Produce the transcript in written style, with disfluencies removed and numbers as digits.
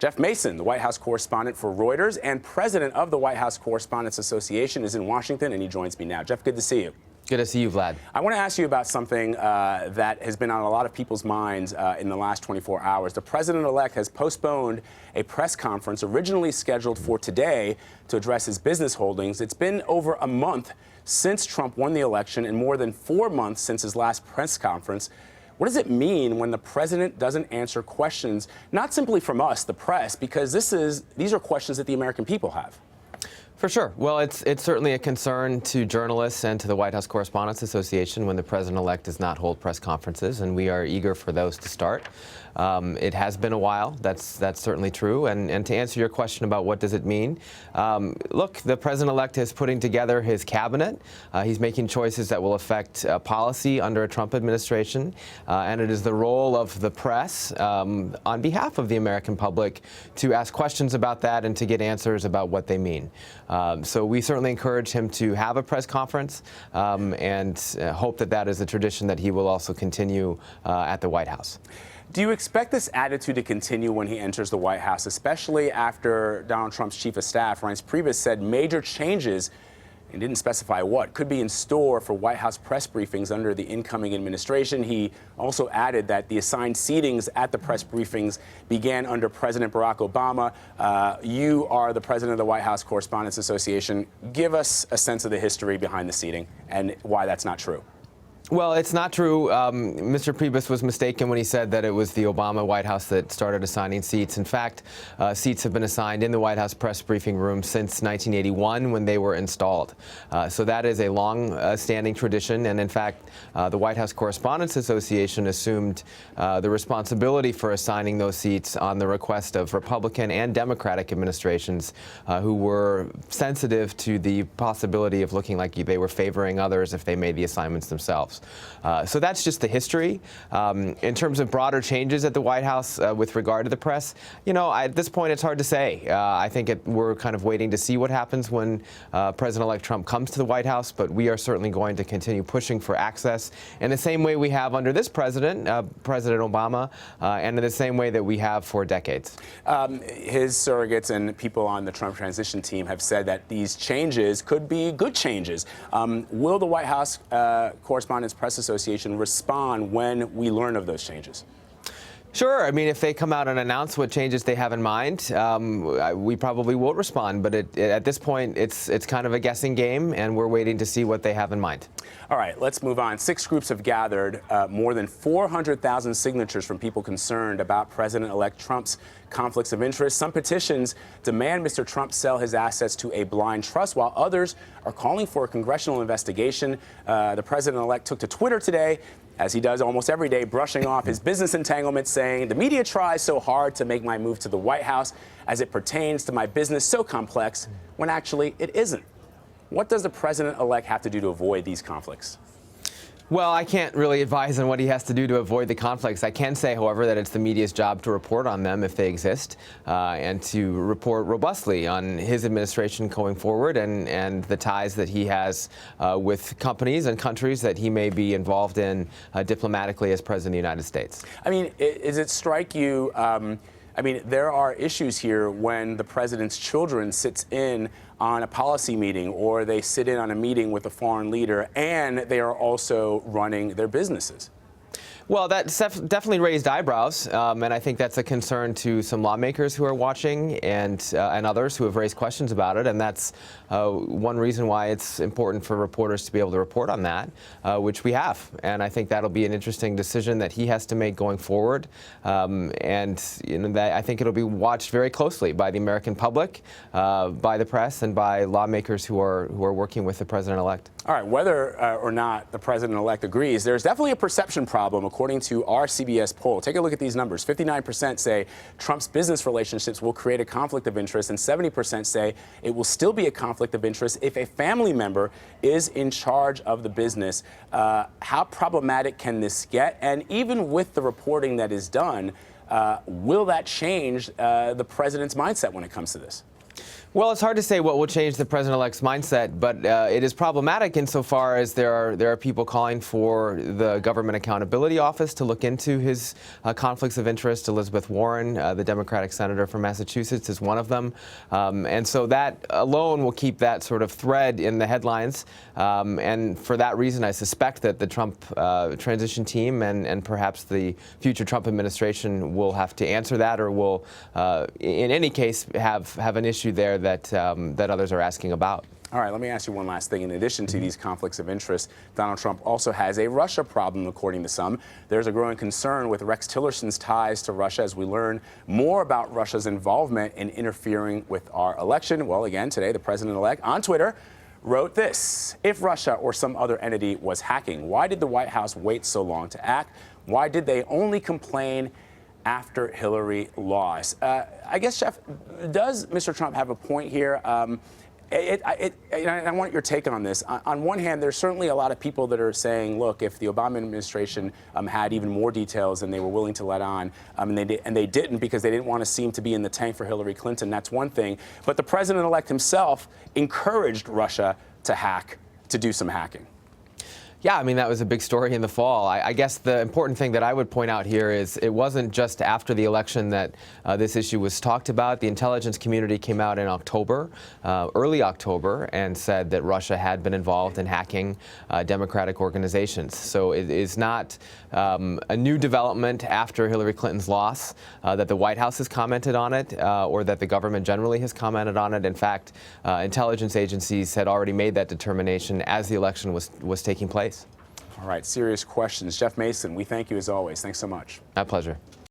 Jeff Mason, the White House correspondent for Reuters and president of the White House Correspondents Association, is in Washington, and he joins me now. Jeff, good to see you. Good to see you, Vlad. I want to ask you about something that has been on a lot of people's minds in the last 24 hours. The president-elect has postponed a press conference originally scheduled for today to address his business holdings. It's been over a month since Trump won the election and more than 4 months since his last press conference. What does it mean when the president doesn't answer questions, not simply from us, the press, because these are questions that the American people have? For sure. Well, it's certainly a concern to journalists and to the White House Correspondents Association when the president-elect does not hold press conferences, and we are eager for those to start. It has been a while. That's certainly true. And to answer your question about what does it mean, look, the president-elect is putting together his cabinet. He's making choices that will affect policy under a Trump administration, and it is the role of the press on behalf of the American public to ask questions about that and to get answers about what they mean. So we certainly encourage him to have a press conference and hope that that is a tradition that he will also continue at the White House. Do you expect this attitude to continue when he enters the White House, especially after Donald Trump's chief of staff, Reince Priebus, said major changes, and didn't specify what, could be in store for White House press briefings under the incoming administration? He also added that the assigned seatings at the press briefings began under President Barack Obama. You are the president of the White House Correspondents Association. Give us a sense of the history behind the seating and why that's not true. Well, it's not true. Mr. Priebus was mistaken when he said that it was the Obama White House that started assigning seats. In fact, seats have been assigned in the White House press briefing room since 1981 when they were installed. So that is a long-standing tradition. And in fact, the White House Correspondents Association assumed the responsibility for assigning those seats on the request of Republican and Democratic administrations who were sensitive to the possibility of looking like they were favoring others if they made the assignments themselves. So that's just the history. In terms of broader changes at the White House with regard to the press, you know, at this point it's hard to say. I think we're kind of waiting to see what happens when President-elect Trump comes to the White House, but we are certainly going to continue pushing for access in the same way we have under this president, President Obama, and in the same way that we have for decades. His surrogates and people on the Trump transition team have said that these changes could be good changes. Will the White House Correspondents Press Association respond when we learn of those changes? Sure. I mean, if they come out and announce what changes they have in mind, we probably won't respond. But at this point, it's kind of a guessing game, and we're waiting to see what they have in mind. All right, let's move on. 6 groups have gathered more than 400,000 signatures from people concerned about President-elect Trump's conflicts of interest. Some petitions demand Mr. Trump sell his assets to a blind trust, while others are calling for a congressional investigation. The president-elect took to Twitter today, as he does almost every day, brushing off his business entanglements, saying, "The media tries so hard to make my move to the White House as it pertains to my business so complex, when actually it isn't." What does the president-elect have to do to avoid these conflicts? Well, I can't really advise on what he has to do to avoid the conflicts. I can say, however, that it's the media's job to report on them if they exist, and to report robustly on his administration going forward and the ties that he has with companies and countries that he may be involved in diplomatically as President of the United States. I mean, does it strike you, I mean, there are issues here when the president's children sits in on a policy meeting or they sit in on a meeting with a foreign leader and they are also running their businesses. Well, that's definitely raised eyebrows, and I think that's a concern to some lawmakers who are watching and others who have raised questions about it. And that's one reason why it's important for reporters to be able to report on that, which we have. And I think that'll be an interesting decision that he has to make going forward. And you know, I think it'll be watched very closely by the American public, by the press, and by lawmakers who are working with the president-elect. All right, whether or not the president-elect agrees, there's definitely a perception problem, according to our CBS poll. Take a look at these numbers. 59% say Trump's business relationships will create a conflict of interest, and 70% say it will still be a conflict of interest if a family member is in charge of the business. How problematic can this get? And even with the reporting that is done, will that change the president's mindset when it comes to this? Well, it's hard to say what will change the president-elect's mindset, but it is problematic insofar as there are people calling for the Government Accountability Office to look into his conflicts of interest. Elizabeth Warren, the Democratic senator from Massachusetts, is one of them. And so that alone will keep that sort of thread in the headlines. And for that reason, I suspect that the Trump transition team and perhaps the future Trump administration will have to answer that, or will, in any case, have an issue there that others are asking about. All right, let me ask you one last thing. In addition to these conflicts of interest, Donald Trump also has a Russia problem, according to some. There's a growing concern with Rex Tillerson's ties to Russia as we learn more about Russia's involvement in interfering with our election. Well, again, today, the president-elect on Twitter wrote this: if Russia or some other entity was hacking, why did the White House wait so long to act? Why did they only complain after Hillary lost? I guess, Jeff, does Mr. Trump have a point here? I want your take on this. On one hand, there's certainly a lot of people that are saying, look, if the Obama administration had even more details than they were willing to let on, and they didn't because they didn't want to seem to be in the tank for Hillary Clinton, that's one thing. But the president-elect himself encouraged Russia to hack, to do some hacking. Yeah, I mean, that was a big story in the fall. I guess the important thing that I would point out here is it wasn't just after the election that this issue was talked about. The intelligence community came out in October, early October, and said that Russia had been involved in hacking Democratic organizations. So it is not a new development after Hillary Clinton's loss that the White House has commented on it, or that the government generally has commented on it. In fact, intelligence agencies had already made that determination as the election was taking place. All right, serious questions. Jeff Mason, we thank you as always. Thanks so much. My pleasure.